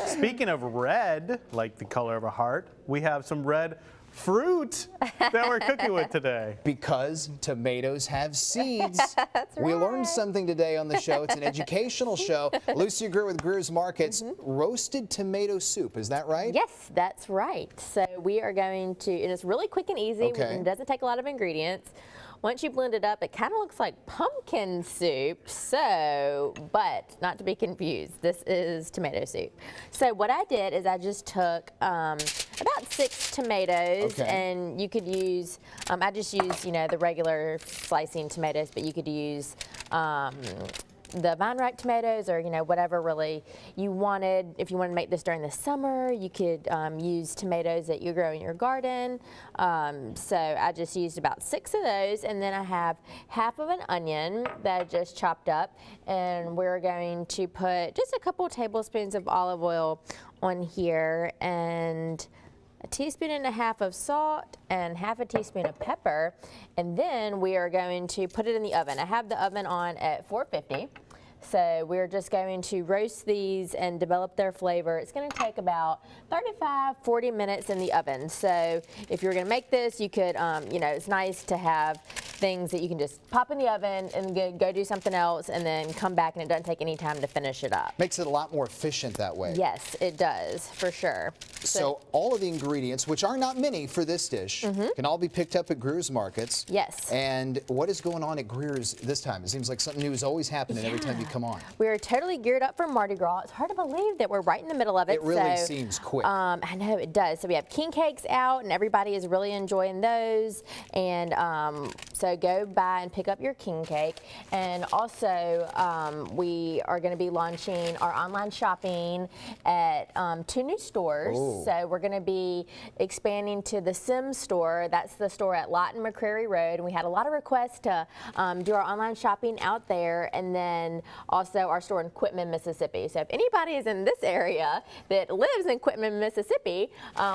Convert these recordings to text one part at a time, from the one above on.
Speaking of red, like the color of a heart, we have some red fruit that we're cooking with today. Because tomatoes have seeds. That's We right. learned something today on the show. It's an educational show. Lucy Greer with Greer's Markets. Roasted tomato soup, is that right? Yes, that's right. So we are going to, and it's really quick and easy. Okay. It doesn't take a lot of ingredients. Once you blend it up, it kind of looks like pumpkin soup, but not to be confused, this is tomato soup. So what I did is I just took about 6 tomatoes, Okay. and you could use, I just used, the regular slicing tomatoes, but you could use the vine rack tomatoes, or whatever really you wanted. If you wanted to make this during the summer, you could use tomatoes that you grow in your garden. So I just used about 6 of those, and then I have half of an onion that I just chopped up, and we're going to put just a couple tablespoons of olive oil on here, and a teaspoon and a half of salt and half a teaspoon of pepper, and then we are going to put it in the oven. I have the oven on at 450. So we're just going to roast these and develop their flavor. It's going to take about 35-40 minutes in the oven. So if you're going to make this, you could, it's nice to have things that you can just pop in the oven and go do something else and then come back, and it doesn't take any time to finish it up. Makes it a lot more efficient that way. Yes, it does, for sure. So all of the ingredients, which are not many for this dish, can all be picked up at Greer's Markets. Yes. And what is going on at Greer's this time? It seems like something new is always happening every time you come on. We are totally geared up for Mardi Gras. It's hard to believe that we're right in the middle of it. It really seems quick. I know it does. So we have king cakes out, and everybody is really enjoying those. And so go by and pick up your king cake. And also, we are going to be launching our online shopping at 2 new stores. Ooh. So we're going to be expanding to the Sims store. That's the store at Lawton McCrary Road. And we had a lot of requests to do our online shopping out there, and then also our store in Quitman, Mississippi. So if anybody is in this area that lives in Quitman, Mississippi,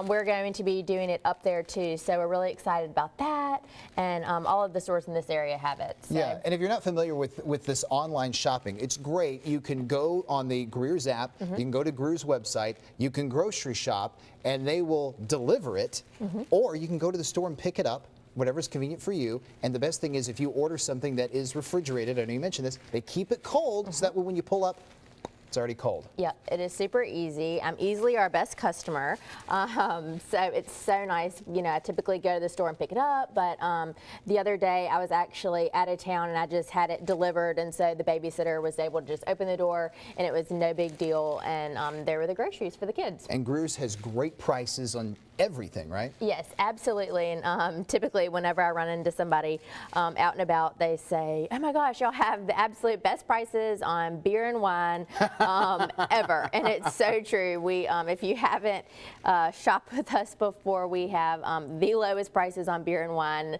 we're going to be doing it up there too. So we're really excited about that, and all of the stores in this area have it. So. Yeah, and if you're not familiar with this online shopping, it's great. You can go on the Greer's app, you can go to Greer's website, you can grocery shop, and they will deliver it, or you can go to the store and pick it up, whatever's convenient for you. And the best thing is, if you order something that is refrigerated, I know you mentioned this, they keep it cold so that way when you pull up, it's already cold. Yeah, it is super easy. I'm easily our best customer. So it's so nice. I typically go to the store and pick it up, but the other day I was actually out of town and I just had it delivered, and so the babysitter was able to just open the door, and it was no big deal, and there were the groceries for the kids. And Greer's has great prices on everything, right? Yes, absolutely. And typically whenever I run into somebody out and about, they say, oh my gosh, y'all have the absolute best prices on beer and wine ever. And it's so true. We, if you haven't shopped with us before, we have the lowest prices on beer and wine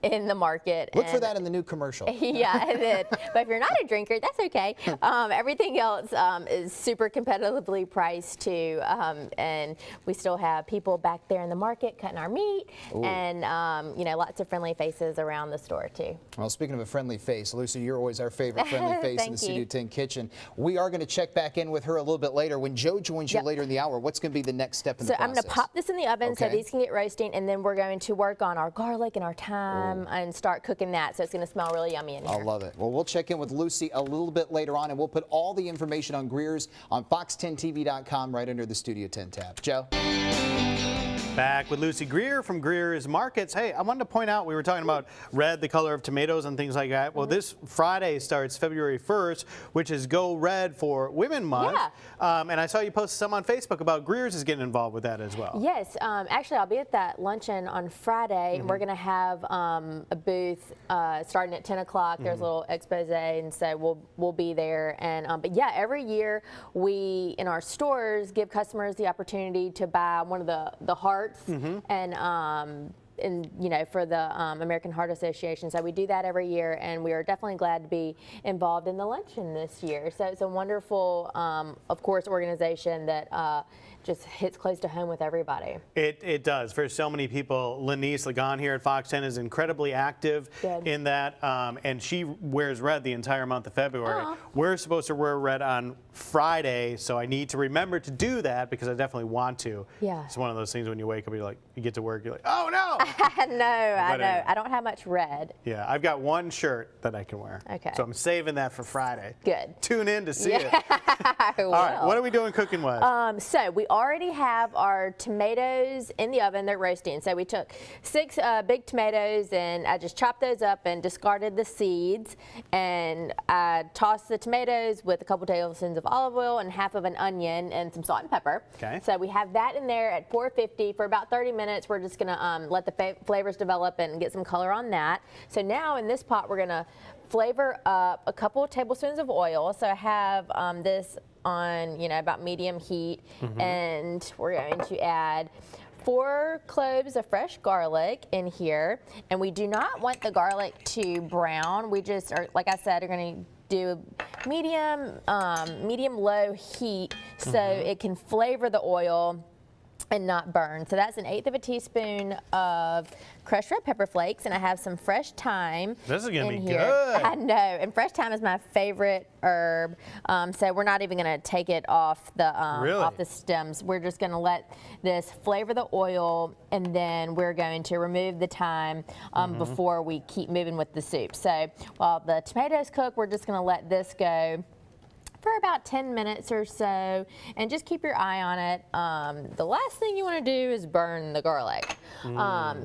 in the market. Look for that in the new commercial. Yeah, but if you're not a drinker, that's okay. Everything else is super competitively priced too. And we still have people back there in the market cutting our meat. Ooh. And lots of friendly faces around the store too. Well, speaking of a friendly face, Lucy, you're always our favorite friendly face in the Studio 10 kitchen. We are going to check back in with her a little bit later. When Joe joins you later in the hour, what's going to be the next step in the process? So I'm going to pop this in the oven so these can get roasting, and then we're going to work on our garlic and our thyme and start cooking that, so it's going to smell really yummy in here. I love it. Well, we'll check in with Lucy a little bit later on, and we'll put all the information on Greer's on fox10tv.com right under the Studio 10 tab. Joe? Back with Lucy Greer from Greer's Markets. Hey, I wanted to point out, we were talking about red, the color of tomatoes and things like that. Well, this Friday starts February 1st, which is Go Red for Women Month. Yeah. And I saw you posted some on Facebook about Greer's is getting involved with that as well. Yes. Actually, I'll be at that luncheon on Friday, and we're going to have a booth starting at 10 o'clock. There's a little expose, and so we'll be there. And but yeah, every year we, in our stores, give customers the opportunity to buy one of the hearts and for the American Heart Association. So we do that every year, and we are definitely glad to be involved in the luncheon this year. So it's a wonderful, of course, organization that just hits close to home with everybody. It does. For so many people, Lanice Lagan here at Fox 10 is incredibly active in that, and she wears red the entire month of February. We're supposed to wear red on Friday, so I need to remember to do that because I definitely want to. Yeah. It's one of those things when you wake up, you're like, you get to work, you're like, oh no! I know. anyway. I don't have much red. Yeah, I've got one shirt that I can wear. Okay. So I'm saving that for Friday. Good. Tune in to see it. I will. All right, what are we doing cooking-wise? So we already have our tomatoes in the oven. They're roasting. So we took 6 big tomatoes and I just chopped those up and discarded the seeds. And I tossed the tomatoes with a couple tablespoons of olive oil and half of an onion and some salt and pepper. Okay. So we have that in there at 450 for about 30 minutes. We're just gonna let the flavors develop and get some color on that. So now in this pot, we're gonna flavor up a couple of tablespoons of oil. So I have this on, about medium heat, and we're going to add 4 cloves of fresh garlic in here, and we do not want the garlic to brown. We just are, like I said, are going to do medium low heat so it can flavor the oil and not burn. So that's 1/8 of a teaspoon of crushed red pepper flakes, and I have some fresh thyme. This is gonna in be here. good. I know, and fresh thyme is my favorite herb. So we're not even gonna take it off the Really? off the stems. We're just gonna let this flavor the oil, and then we're going to remove the thyme before we keep moving with the soup. So while the tomatoes cook, we're just gonna let this go for about 10 minutes or so, and just keep your eye on it. The last thing you want to do is burn the garlic.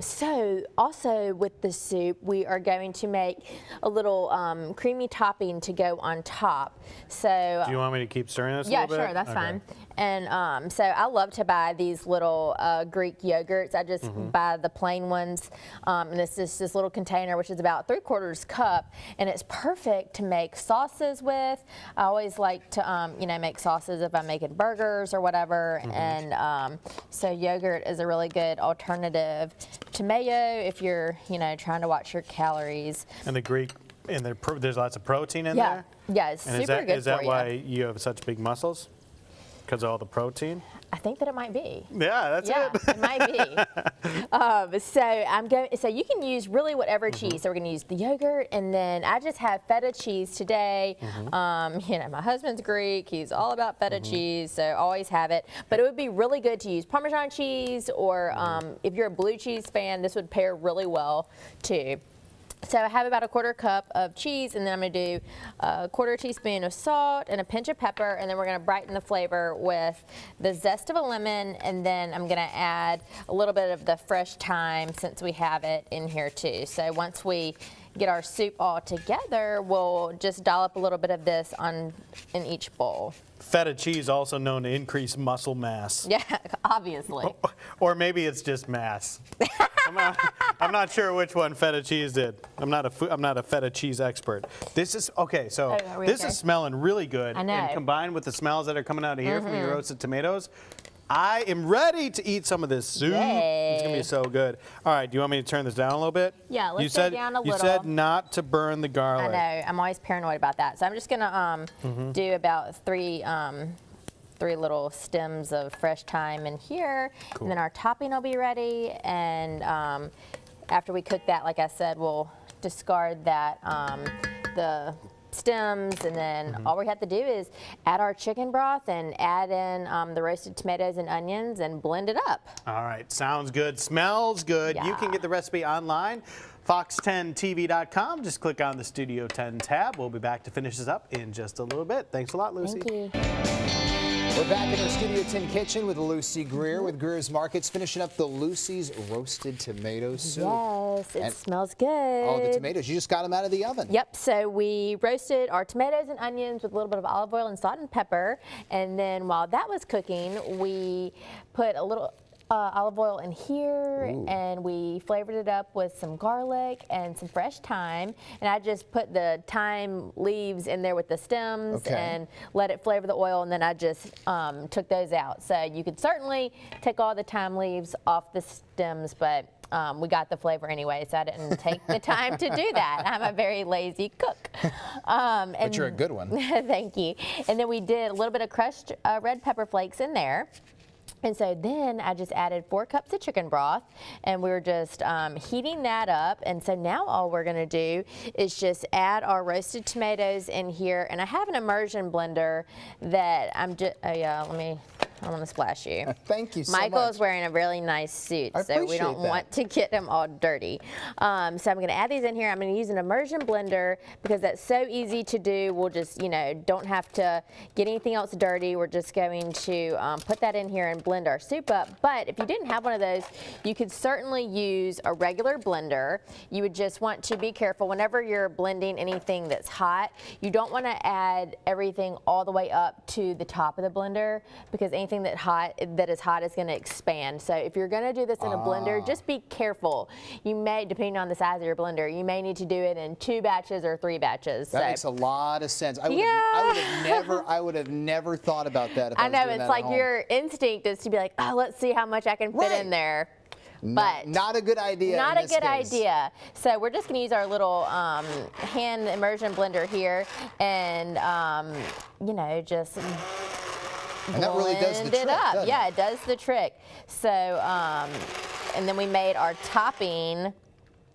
So also with the soup, we are going to make a little creamy topping to go on top. So Do you want me to keep stirring this a yeah, little bit? sure, that's Okay. fine. And so I love to buy these little Greek yogurts. I just buy the plain ones, and it's just this little container, which is about 3/4 cup, and it's perfect to make sauces with. I always like to, make sauces if I'm making burgers or whatever, and so yogurt is a really good alternative to mayo if you're, trying to watch your calories. And the Greek, and there's lots of protein in Yeah, there? yeah, it's And super good is that for why you. you have such big muscles? Because of all the protein? I think that it might be. Yeah, that's Yeah, it. it might be. So you can use really whatever cheese. So we're gonna use the yogurt, and then I just have feta cheese today. My husband's Greek; he's all about feta cheese, so always have it. But it would be really good to use Parmesan cheese, or if you're a blue cheese fan, this would pair really well too. So I have about 1/4 cup of cheese, and then I'm going to do a 1/4 teaspoon of salt and a pinch of pepper, and then we're going to brighten the flavor with the zest of a lemon, and then I'm going to add a little bit of the fresh thyme since we have it in here too. So once we get our soup all together, we'll just dollop a little bit of this in each bowl. Feta cheese, also known to increase muscle mass. Yeah, obviously. Or maybe it's just mass. I'm not sure which one feta cheese did. I'm not a feta cheese expert. This is okay. So are we this okay? is smelling really good. I know. And combined with the smells that are coming out of here from your roasted tomatoes, I am ready to eat some of this soup. It's gonna be Yay. so good. All right, do you want me to turn this down a little bit? Yeah, let's you go said, down a You little. said not to burn the I garlic. know. I'm always paranoid about that. So I'm just gonna do about three little stems of fresh thyme in here, and then our topping will be ready. And after we cook that, like I said, we'll discard that the stems, and then all we have to do is add our chicken broth and add in the roasted tomatoes and onions and blend it up. All right, sounds good, smells good. You can Yeah. get the recipe online, fox10tv.com. Just click on the Studio 10 tab. We'll be back to finish this up in just a little bit. Thanks a lot, Lucy. Thank you. We're back in our Studio 10 kitchen with Lucy Greer with Greer's Markets, finishing up the Lucy's roasted tomato soup. Yes, it And- smells good. Oh, the tomatoes, you just got them out of the oven. Yep, so we roasted our tomatoes and onions with a little bit of olive oil and salt and pepper. And then while that was cooking, we put a little olive oil in here, and we flavored it up with some garlic and some fresh thyme. And I just put the thyme leaves in there with the stems and let it flavor the oil, and then I just took those out. So you could certainly take all the thyme leaves off the stems, but we got the flavor anyway, so I didn't take the time to do that. I'm a very lazy cook. But you're a good one. Thank you. And then we did a little bit of crushed red pepper flakes in there. And so then I just added 4 cups of chicken broth, and we're just heating that up. And so now all we're gonna do is just add our roasted tomatoes in here. And I have an immersion blender that I'm just, oh yeah, I don't want to splash you. Thank you so Michael much. is wearing a really nice suit, I so we don't appreciate that. want to get him all dirty. So I'm going to add these in here. I'm going to use an immersion blender because that's so easy to do. We'll just, don't have to get anything else dirty. We're just going to put that in here and blend our soup up. But if you didn't have one of those, you could certainly use a regular blender. You would just want to be careful whenever you're blending anything that's hot. You don't want to add everything all the way up to the top of the blender because anything that is hot is going to expand. So if you're going to do this in a blender, just be careful. You may, depending on the size of your blender, you may need to do it in 2 batches or 3 batches. That makes a lot of sense. I would have never thought about that if I was know, doing it's that like at home. your instinct is to be like, oh, let's see how much I can fit in there. But not a good idea. Not in a this good case. idea. So we're just going to use our little hand immersion blender here and, just And that really does the blend it trick, up. doesn't Yeah, it? it does the trick. So, and then we made our topping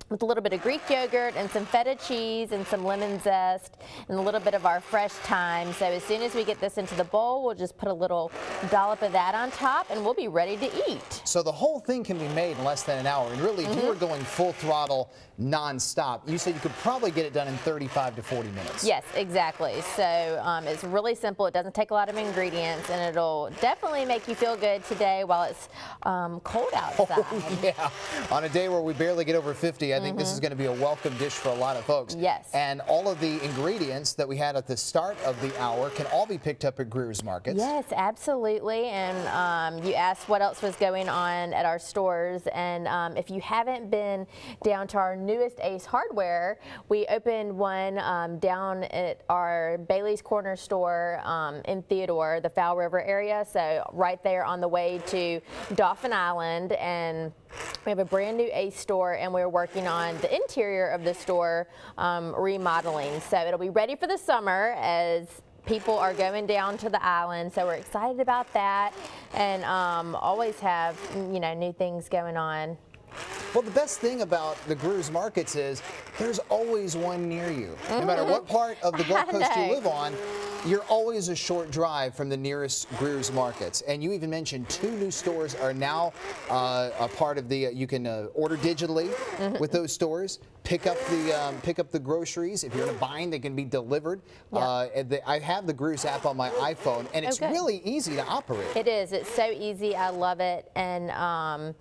with a little bit of Greek yogurt and some feta cheese and some lemon zest and a little bit of our fresh thyme. So as soon as we get this into the bowl, we'll just put a little dollop of that on top and we'll be ready to eat. So the whole thing can be made in less than an hour. And really, if you were going full throttle, non-stop, you said you could probably get it done in 35 to 40 minutes. Yes, exactly. So it's really simple. It doesn't take a lot of ingredients, and it'll definitely make you feel good today while it's cold outside. Oh, yeah. On a day where we barely get over 50, I think this is going to be a welcome dish for a lot of folks. Yes. And all of the ingredients that we had at the start of the hour can all be picked up at Greer's Markets. Yes, absolutely. And you asked what else was going on at our stores. And if you haven't been down to our newest Ace Hardware, we opened one down at our Bailey's Corner store in Theodore, the Fowl River area. So right there on the way to Dauphin Island. And we have a brand new Ace store, and we're working on the interior of the store remodeling. So it'll be ready for the summer as people are going down to the island. So we're excited about that, and always have new things going on. Well, the best thing about the Greer's Markets is there's always one near you. No matter what part of the Gulf Coast you live on, you're always a short drive from the nearest Greer's Markets. And you even mentioned 2 new stores are now a part of the, you can order digitally with those stores. Pick up the groceries. If you're in a bind, they can be delivered. Yep. I have the Greer's app on my iPhone, and it's really easy to operate. It is. It's so easy. I love it. And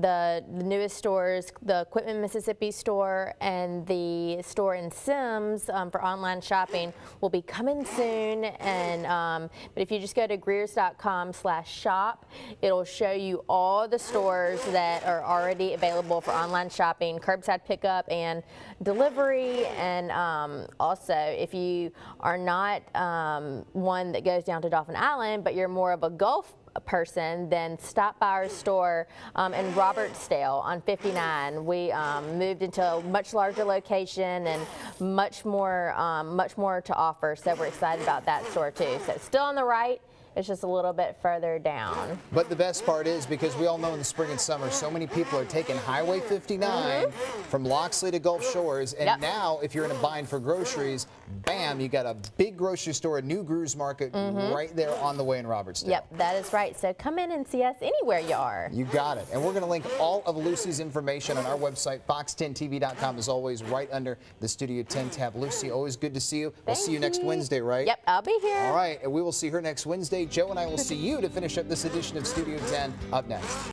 the newest stores, the Quitman, Mississippi store and the store in Sims for online shopping will be coming soon. And but if you just go to greers.com/shop, it'll show you all the stores that are already available for online shopping, curbside pickup and delivery. And also, if you are not one that goes down to Dauphin Island, but you're more of a Gulf person, then stop by our store in Robertsdale on 59. We moved into a much larger location and much more to offer. So we're excited about that store too. So it's still on the right. It's just a little bit further down. But the best part is, because we all know in the spring and summer, so many people are taking Highway 59 from Loxley to Gulf Shores. And now, if you're in a bind for groceries, bam, you got a big grocery store, a new Greer's Market right there on the way in Robertsdale. Yep, that is right. So come in and see us anywhere you are. You got it. And we're going to link all of Lucy's information on our website, fox10tv.com, as always, right under the Studio 10 tab. Lucy, always good to see you. We'll see you next Wednesday, right? Yep, I'll be here. All right, and we will see her next Wednesday. Joe and I will see you to finish up this edition of Studio 10 up next.